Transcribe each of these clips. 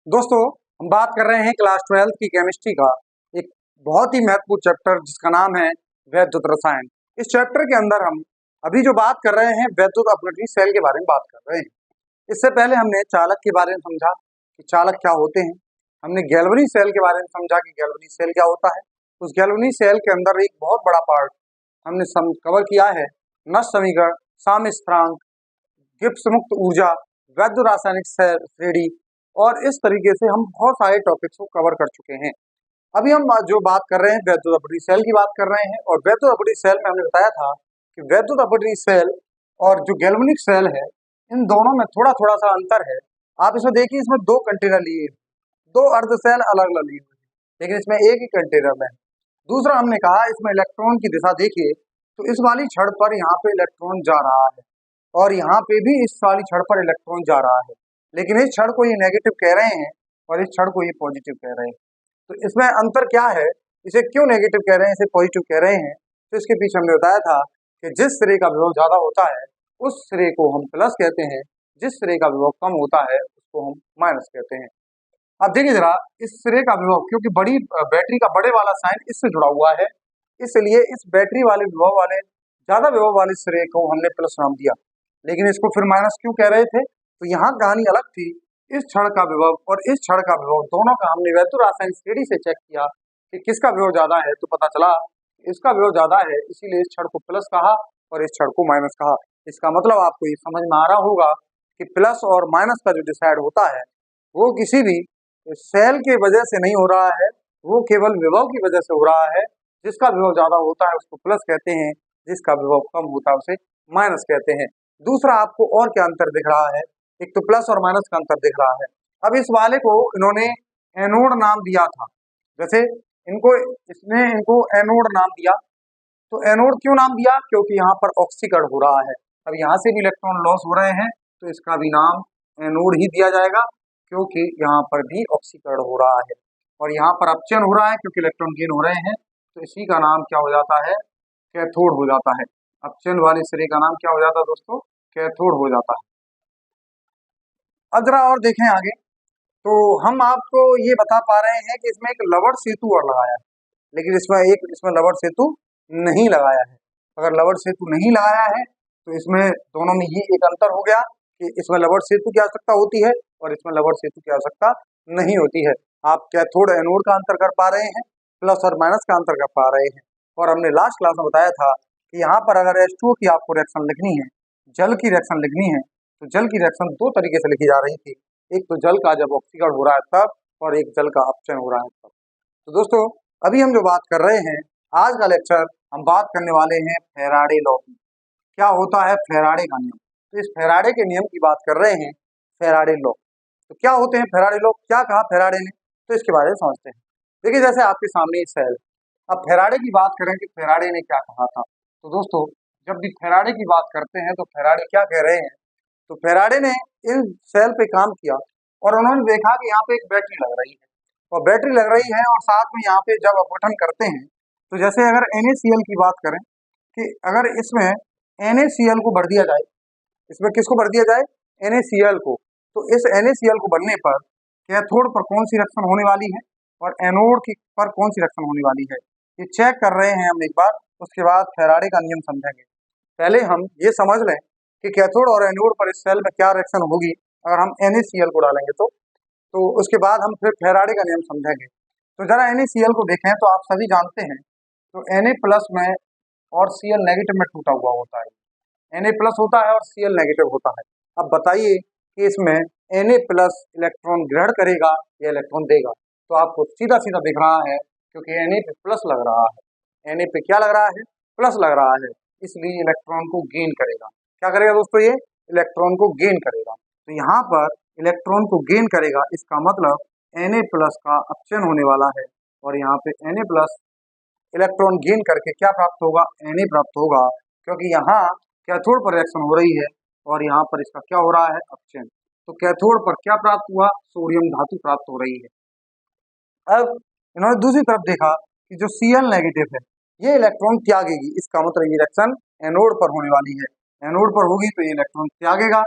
दोस्तों, हम बात कर रहे हैं क्लास 12 की केमिस्ट्री का एक बहुत ही महत्वपूर्ण चैप्टर जिसका नाम है वैद्युत रसायन। इस चैप्टर के अंदर हम अभी जो बात कर रहे हैं वैद्युत अपघटनी सेल के बारे में बात कर रहे हैं। इससे पहले हमने चालक के बारे में समझा कि चालक क्या होते हैं। हमने गैल्वेनी सेल के बारे में समझा कि गैल्वेनी सेल क्या होता है। उस गैल्वेनी सेल के अंदर एक बहुत बड़ा पार्ट हमने कवर किया है नष्ट समीकरण, साम्य स्थिरांक, गिब्स मुक्त ऊर्जा, वैद्युत रासायनिक श्रेणी और इस तरीके से हम बहुत सारे टॉपिक्स को कवर कर चुके हैं। अभी हम जो बात कर रहे हैं वैद्युत अपघटनी सेल की बात कर रहे हैं और वैद्युत अपघटनी सेल में हमने बताया था कि वैद्युत अपघटनी सेल और जो गैल्वेनिक सेल है इन दोनों में थोड़ा थोड़ा सा अंतर है। आप इसमें देखिए, इसमें दो कंटेनर लिए, दो अर्ध सेल अलग अलग लिए हुए हैं, लेकिन इसमें एक ही कंटेनर में है। दूसरा हमने कहा इसमें इलेक्ट्रॉन की दिशा देखिए तो इस वाली छड़ पर यहाँ पे इलेक्ट्रॉन जा रहा है और यहाँ पे भी इस वाली छड़ पर इलेक्ट्रॉन जा रहा है, लेकिन इस छड़ को ये नेगेटिव कह रहे हैं और इस छड़ को ये पॉजिटिव कह रहे हैं। तो इसमें अंतर क्या है, इसे क्यों नेगेटिव कह रहे हैं, इसे पॉजिटिव कह रहे हैं? तो इसके पीछे हमने बताया था कि जिस सिरे का विभव ज्यादा होता है उस सिरे को हम प्लस कहते हैं, जिस सिरे का विभव कम होता है उसको हम माइनस कहते हैं। अब देखिए जरा, इस सिरे का विभव, क्योंकि बड़ी बैटरी का बड़े वाला साइन इससे जुड़ा हुआ है, इसलिए इस बैटरी वाले विभव वाले ज्यादा विभव वाले सिरे को हमने प्लस नाम दिया, लेकिन इसको फिर माइनस क्यों कह रहे थे? तो यहाँ कहानी अलग थी। इस क्षण का विभव और इस क्षण का विभव दोनों का हमने वैद्युत रासायनिक श्रेणी से चेक किया कि किसका विभव ज्यादा है, तो पता चला इसका विभव ज्यादा है, इसीलिए इस क्षण को प्लस कहा और इस क्षण को माइनस कहा। इसका मतलब आपको ये समझ में आ रहा होगा कि प्लस और माइनस का जो डिसाइड होता है वो किसी भी सेल के वजह से नहीं हो रहा है, वो केवल विभव की वजह से हो रहा है। जिसका विभव ज्यादा होता है उसको प्लस कहते हैं, जिसका विभव कम होता है उसे माइनस कहते हैं। दूसरा आपको और क्या अंतर दिख रहा है? एक तो प्लस और माइनस का अंतर दिख रहा है। अब इस वाले को इन्होंने एनोड नाम दिया था, जैसे इनको एनोड नाम दिया। तो एनोड क्यों नाम दिया? क्योंकि यहाँ पर ऑक्सीकरण हो रहा है। अब यहाँ से भी इलेक्ट्रॉन लॉस हो रहे हैं तो इसका भी नाम एनोड ही दिया जाएगा, क्योंकि यहाँ पर भी ऑक्सीकरण हो रहा है। और यहाँ पर अपचयन हो रहा है क्योंकि इलेक्ट्रॉन गेन हो रहे हैं, तो इसी का नाम क्या हो जाता है? कैथोड हो जाता है। अपचयन वाले सिरे का नाम क्या हो जाता है दोस्तों? कैथोड हो जाता है। अब जरा और देखें आगे, तो हम आपको ये बता पा रहे हैं कि इसमें एक लवण सेतु और लगाया है, लेकिन इसमें लवण सेतु नहीं लगाया है। अगर लवण सेतु नहीं लगाया है तो इसमें दोनों में ये एक अंतर हो गया कि इसमें लवण सेतु की आवश्यकता होती है और इसमें लवण सेतु की आवश्यकता नहीं होती है। आप कैथोड एनोड का अंतर कर पा रहे हैं, प्लस और माइनस का अंतर कर पा रहे हैं। और हमने लास्ट क्लास में बताया था कि यहाँ पर अगर H2O की आपको रिएक्शन लिखनी है, जल की रिएक्शन लिखनी है, तो जल की रिएक्शन दो तरीके से लिखी जा रही थी। एक तो जल का जब ऑक्सीकरण हो रहा है तब, और एक जल का अपचयन हो रहा है तब। तो दोस्तों, अभी हम जो बात कर रहे हैं, आज का लेक्चर हम बात करने वाले हैं फैराडे लॉ की। क्या होता है फैराडे का नियम? तो इस फैराडे के नियम की बात कर रहे हैं, फैराडे लॉ। तो क्या होते हैं फैराडे लॉ, क्या कहा फैराडे ने, तो इसके बारे में समझते हैं। देखिए, जैसे आपके सामने सेल, अब फैराडे की बात करें कि फैराडे ने क्या कहा था। तो दोस्तों, जब भी फैराडे की बात करते हैं तो फैराडे क्या कह रहे हैं? तो फैराडे ने इन सेल पे काम किया और उन्होंने देखा कि यहाँ पे एक बैटरी लग रही है, और बैटरी लग रही है और साथ में यहाँ पे जब अपघटन करते हैं, तो जैसे अगर NaCl की बात करें कि अगर इसमें NaCl को भर दिया जाए, इसमें किसको भर दिया जाए? NaCl को। तो इस NaCl को भरने पर कैथोड पर कौन सी रिएक्शन होने वाली है और एनोड की पर कौन सी रिएक्शन होने वाली है, ये चेक कर रहे हैं हम एक बार। उसके बाद फैराडे का नियम समझेंगे। पहले हम ये समझ लें कि कैथोड और एनोड पर इस सेल में क्या रिएक्शन होगी अगर हम NaCl को डालेंगे तो उसके बाद हम फिर फैराडे का नियम समझेंगे। तो जरा NaCl को देखें तो आप सभी जानते हैं, तो Na प्लस में और Cl नेगेटिव में टूटा हुआ होता है। Na प्लस होता है और Cl नेगेटिव होता है। अब बताइए कि इसमें Na प्लस इलेक्ट्रॉन ग्रहण करेगा या इलेक्ट्रॉन देगा? तो आपको सीधा सीधा दिख रहा है, क्योंकि Na पे प्लस लग रहा है। Na पे क्या लग रहा है? प्लस लग रहा है, इसलिए इलेक्ट्रॉन को गेन करेगा। क्या करेगा दोस्तों? ये इलेक्ट्रॉन को गेन करेगा। तो यहाँ पर इलेक्ट्रॉन को गेन करेगा, इसका मतलब Na प्लस का अपचयन होने वाला है, और यहाँ पे Na प्लस इलेक्ट्रॉन गेन करके क्या प्राप्त होगा? Na प्राप्त होगा, क्योंकि यहाँ कैथोड पर रिएक्शन हो रही है और यहाँ पर इसका क्या हो रहा है? अपचयन। तो कैथोड पर क्या प्राप्त हुआ? सोडियम धातु प्राप्त हो रही है। अब इन्होंने दूसरी तरफ देखा कि जो Cl नेगेटिव है ये इलेक्ट्रॉन त्यागेगी, इसका मतलब ये रिएक्शन एनोड पर होने वाली है। एनोड पर होगी तो ये इलेक्ट्रॉन त्यागेगा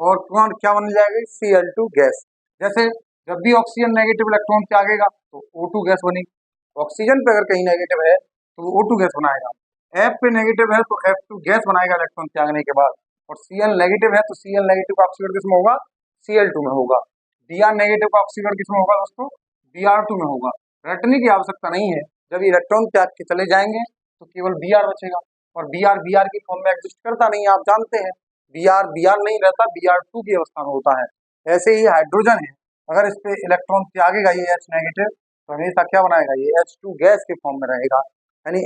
और कौन क्या बन जाएगी? Cl2 gas. जैसे जब भी ऑक्सीजन नेगेटिव इलेक्ट्रॉन त्यागेगा तो O2 गैस बनेगी। ऑक्सीजन पे अगर कहीं नेगेटिव है तो वो O2 गैस बनाएगा। F पे नेगेटिव है तो F2 गैस बनाएगा इलेक्ट्रॉन त्यागने के बाद। और Cl नेगेटिव है तो Cl नेगेटिव का ऑक्सीकरण किसमें होगा? Cl2 में होगा। Br नेगेटिव का ऑक्सीकरण किसमें होगा दोस्तों? Br2 में होगा। रटने की आवश्यकता नहीं है, जब ये इलेक्ट्रॉन त्याग के चले जाएंगे तो केवल Br बचेगा, और Br की फॉर्म में एग्जिस्ट करता नहीं है, आप जानते हैं। Br नहीं रहता, Br2 की अवस्था में होता है। ऐसे ही हाइड्रोजन है, अगर इस पे इलेक्ट्रॉन त्यागेगा ये H नेगेटिव तो हमेशा क्या बनाएगा? ये H2 गैस के फॉर्म में रहेगा, यानी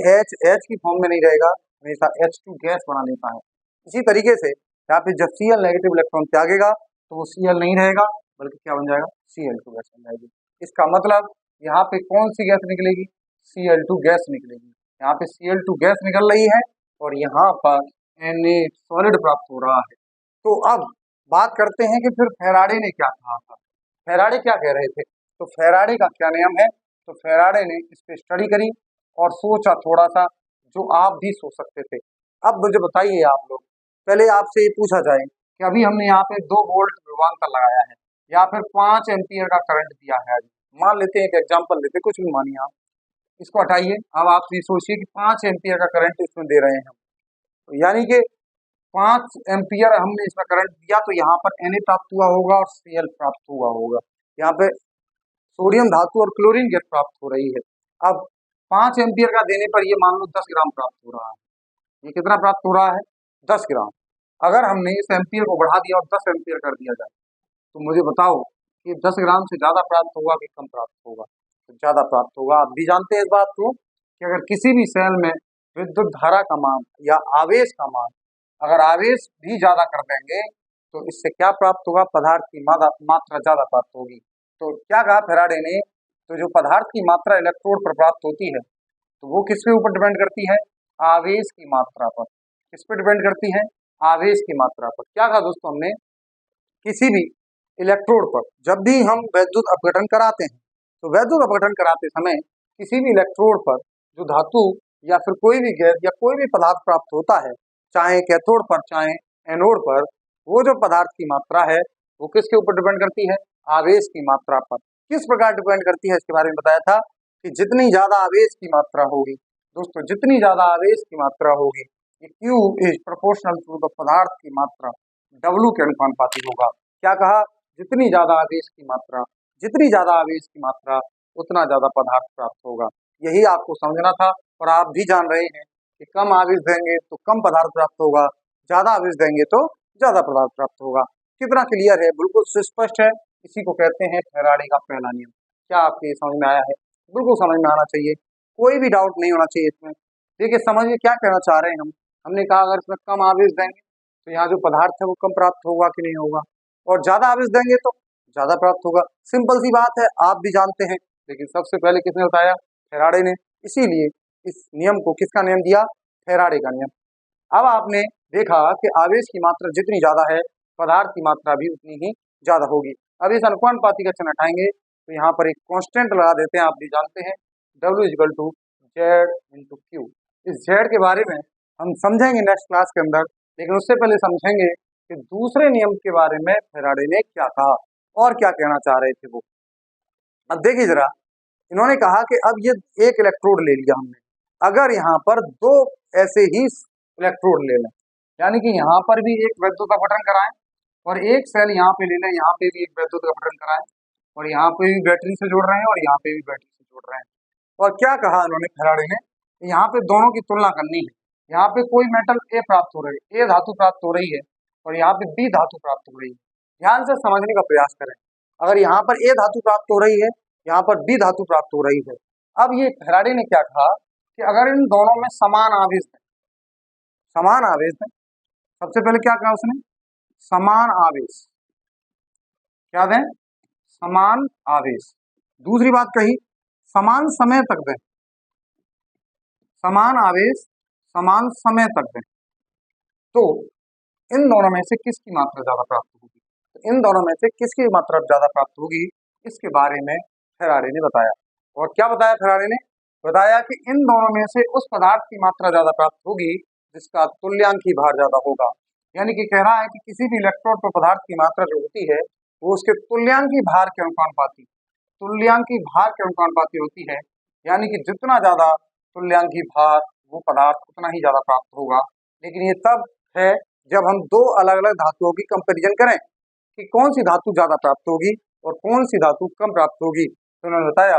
H की फॉर्म में नहीं रहेगा, हमेशा H2 गैस बना लेता है। इसी तरीके से यहाँ पे जब Cl नेगेटिव इलेक्ट्रॉन त्यागेगा तो वो Cl नहीं रहेगा, बल्कि क्या बन जाएगा? Cl2 गैस बन जाएगी। इसका मतलब यहाँ पे कौन सी गैस निकलेगी? Cl2 गैस निकलेगी। यहाँ पे Cl2 गैस निकल रही है और यहाँ पर Na सॉलिड प्राप्त हो रहा है। तो अब बात करते हैं कि फिर फैराडे ने क्या कहा था। फैराडे क्या कह रहे थे? तो फैराडे का क्या नियम है? तो फैराडे ने इस पे स्टडी करी और सोचा थोड़ा सा, जो आप भी सोच सकते थे। अब मुझे बताइए आप लोग, पहले आपसे ये पूछा जाए कि अभी हमने यहाँ पे 2 वोल्ट विभवांतर लगाया है या फिर 5 एम्पियर का करंट दिया है। मान लेते हैं, एक एग्जाम्पल लेते, कुछ भी मानिए आप, इसको हटाइए। अब आप ये सोचिए कि 5 एम्पियर का करंट इसमें दे रहे हैं हम, तो यानी कि 5 एम्पियर हमने इसमें करंट दिया तो यहाँ पर Na प्राप्त हुआ होगा और Cl प्राप्त हुआ होगा। यहाँ पे सोडियम धातु और क्लोरीन गैस प्राप्त हो रही है। अब 5 एम्पियर का देने पर ये मान लो 10 ग्राम प्राप्त हो रहा है। ये कितना प्राप्त हो रहा है? 10 ग्राम। अगर हमने इस एम्पियर को बढ़ा दिया और 10 एम्पियर कर दिया जाए तो मुझे बताओ कि 10 ग्राम से ज्यादा प्राप्त होगा कि कम प्राप्त होगा? तो ज्यादा प्राप्त होगा। आप भी जानते हैं इस बात को कि अगर किसी भी सेल में विद्युत धारा का मान या आवेश का मान, अगर आवेश भी ज्यादा कर देंगे तो इससे क्या प्राप्त होगा? पदार्थ की मात्रा ज्यादा प्राप्त होगी। तो क्या कहा फैराडे ने? तो जो पदार्थ की मात्रा इलेक्ट्रोड पर प्राप्त होती है तो वो किसके ऊपर डिपेंड करती है? आवेश की मात्रा पर। किस पे डिपेंड करती है? आवेश की मात्रा पर। क्या कहा दोस्तों हमने? किसी भी इलेक्ट्रोड पर जब भी हम वैद्युत अपघटन कराते हैं तो वैद्युत अपघटन कराते समय किसी भी इलेक्ट्रोड पर जो धातु या फिर कोई भी गैस या कोई भी पदार्थ प्राप्त होता है, चाहे कैथोड पर चाहे एनोड पर, वो जो पदार्थ की मात्रा है वो किसके ऊपर डिपेंड करती है? आवेश की मात्रा पर। किस प्रकार डिपेंड करती है इसके बारे में बताया था कि जितनी ज्यादा आवेश की मात्रा होगी दोस्तों, जितनी ज्यादा आवेश की मात्रा होगी, Q is proportional to the पदार्थ की मात्रा W के अनुपाती होगा। क्या कहा? जितनी ज्यादा आवेश की मात्रा, जितनी ज्यादा आवेश की मात्रा उतना ज्यादा पदार्थ प्राप्त होगा। यही आपको समझना था और आप भी जान रहे हैं कि कम आवेश देंगे तो कम पदार्थ प्राप्त होगा, ज्यादा आवेश देंगे तो ज्यादा पदार्थ प्राप्त होगा। कितना क्लियर है? बिल्कुल सुस्पष्ट है। इसी को कहते हैं फैराडे का पहला नियम। क्या आपके समझ में आया है? बिल्कुल समझ में आना चाहिए, कोई भी डाउट नहीं होना चाहिए इसमें। देखिए समझिए क्या कहना चाह रहे हैं हम। हमने कहा अगर इसमें कम आवेश देंगे तो यहाँ जो पदार्थ है वो कम प्राप्त होगा कि नहीं होगा, और ज्यादा आवेश देंगे तो ज्यादा प्राप्त होगा। सिंपल सी बात है, आप भी जानते हैं, लेकिन सबसे पहले किसने बताया? फैराडे ने। इसीलिए इस नियम को किसका नियम दिया? फैराडे का नियम। अब आपने देखा कि आवेश की मात्रा जितनी ज्यादा है पदार्थ की मात्रा भी उतनी ही ज्यादा होगी। अब इस अनुपाती का चिन्ह हटाएंगे तो यहाँ पर एक कांस्टेंट लगा देते हैं। आप भी जानते हैं W equal to Z into Q. इस जेड के बारे में हम समझेंगे नेक्स्ट क्लास के अंदर, लेकिन उससे पहले समझेंगे कि दूसरे नियम के बारे में फैराडे ने क्या कहा और क्या कहना चाह रहे थे वो। अब देखिए जरा, इन्होंने कहा कि अब ये एक इलेक्ट्रोड ले लिया हमने, अगर यहाँ पर 2 ऐसे ही इलेक्ट्रोड ले लें, यानी कि यहाँ पर भी एक वैद्युत अपघटन कराएं और एक सेल यहाँ पे ले लें, यहाँ पे भी एक वैद्युत अपघटन कराएं और यहाँ पे भी बैटरी से जोड़ रहे हैं और यहाँ पे भी बैटरी से जोड़ रहे हैं। और क्या कहा इन्होंने फैराडे ने? यहाँ पे दोनों की तुलना करनी है। यहाँ पे कोई मेटल ए प्राप्त हो रही है, ए धातु प्राप्त हो रही है और यहाँ पे बी धातु प्राप्त हो रही है। ध्यान से समझने का प्रयास करें। अगर यहाँ पर ए धातु प्राप्त हो रही है, यहाँ पर बी धातु प्राप्त हो रही है। अब ये फैराडे ने क्या कहा कि अगर इन दोनों में समान आवेश है, समान आवेश है, सबसे पहले क्या कहा उसने? समान आवेश। क्या दें? समान आवेश। दूसरी बात कही समान समय तक दें, समान आवेश समान समय तक दें, तो इन दोनों में से किसकी मात्रा ज्यादा प्राप्त होगी? तो इन दोनों में से किसकी मात्रा ज्यादा प्राप्त होगी, इसके बारे में फैराडे ने बताया। और क्या बताया फैराडे ने? बताया कि इन दोनों में से उस पदार्थ की मात्रा ज्यादा प्राप्त होगी जिसका तुल्यांकी भार ज्यादा होगा। यानी कि कह रहा है कि किसी भी इलेक्ट्रोड पर पदार्थ की मात्रा जो होती है वो उसके तुल्यांकी भार के अनुपाती, तुल्यांकी भार के अनुपाती होती है। यानी कि जितना ज्यादा तुल्यांकी भार वो पदार्थ उतना ही ज्यादा प्राप्त होगा। लेकिन ये तब है जब हम दो अलग अलग धातुओं की कंपैरिजन करें कि कौन सी धातु ज्यादा प्राप्त होगी और कौन सी धातु कम प्राप्त होगी। तो उन्होंने बताया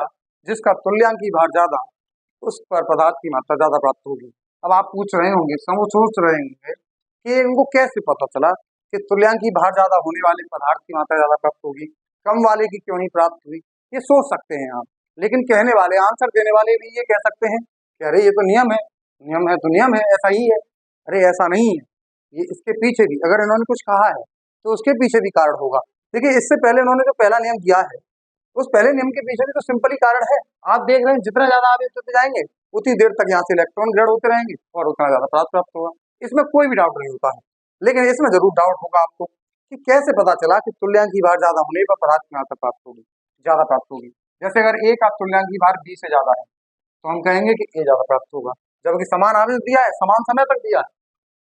जिसका तुल्यांकी भार ज्यादा उस पर पदार्थ की मात्रा ज्यादा प्राप्त होगी। अब आप पूछ रहे होंगे, सोच रहे होंगे कि इनको कैसे पता चला कि तुल्यांकी भार ज्यादा होने वाले पदार्थ की मात्रा ज्यादा प्राप्त होगी, कम वाले की क्यों नहीं प्राप्त हुई। ये सोच सकते हैं आप, लेकिन कहने वाले, आंसर देने वाले भी ये कह सकते हैं कि अरे ये तो नियम है, नियम है तो नियम है, ऐसा ही है। अरे ऐसा नहीं है, ये इसके पीछे भी अगर इन्होंने कुछ कहा है तो उसके पीछे भी कारण होगा। देखिए इससे पहले इन्होंने जो पहला नियम दिया है उस पहले नियम के पीछे भी तो सिंपल ही कारण है। आप देख रहे हैं जितना ज्यादा आप चलते जाएंगे उतनी देर तक यहाँ से इलेक्ट्रॉन ग्रेड होते रहेंगे और उतना ज्यादा प्राप्त होगा। इसमें कोई भी डाउट नहीं होता है। लेकिन इसमें जरूर डाउट होगा आपको कि कैसे पता चला कि तुल्यांकी भार ज्यादा होने पर पदार्थ की मात्रा प्राप्त होगी, ज्यादा प्राप्त होगी। जैसे अगर ए का तुल्यांकी भार बी से ज्यादा है तो हम कहेंगे कि ए ज्यादा प्राप्त होगा, जबकि समान आवेश दिया है, समान समय तक दिया है।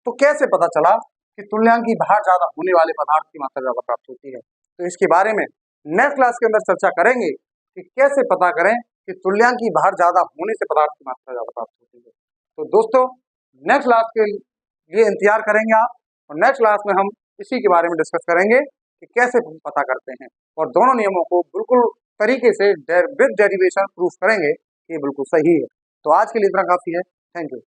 तो कैसे पता चला कि तुल्यांकी भार ज्यादा होने वाले पदार्थ की मात्रा ज्यादा प्राप्त होती है। तो इसके बारे में नेक्स्ट क्लास के अंदर चर्चा करेंगे कि कैसे पता करें कि तुल्यांकी भार ज्यादा होने से पदार्थ की मात्रा ज्यादा प्राप्त होती है। तो दोस्तों नेक्स्ट क्लास के लिए इंतजार करेंगे आप, और नेक्स्ट क्लास में हम इसी के बारे में डिस्कस करेंगे कि कैसे पता करते हैं, और दोनों नियमों को बिल्कुल तरीके से विद डेरिवेशन प्रूफ करेंगे कि ये बिल्कुल सही है। तो आज के लिए इतना काफी है। Thank you.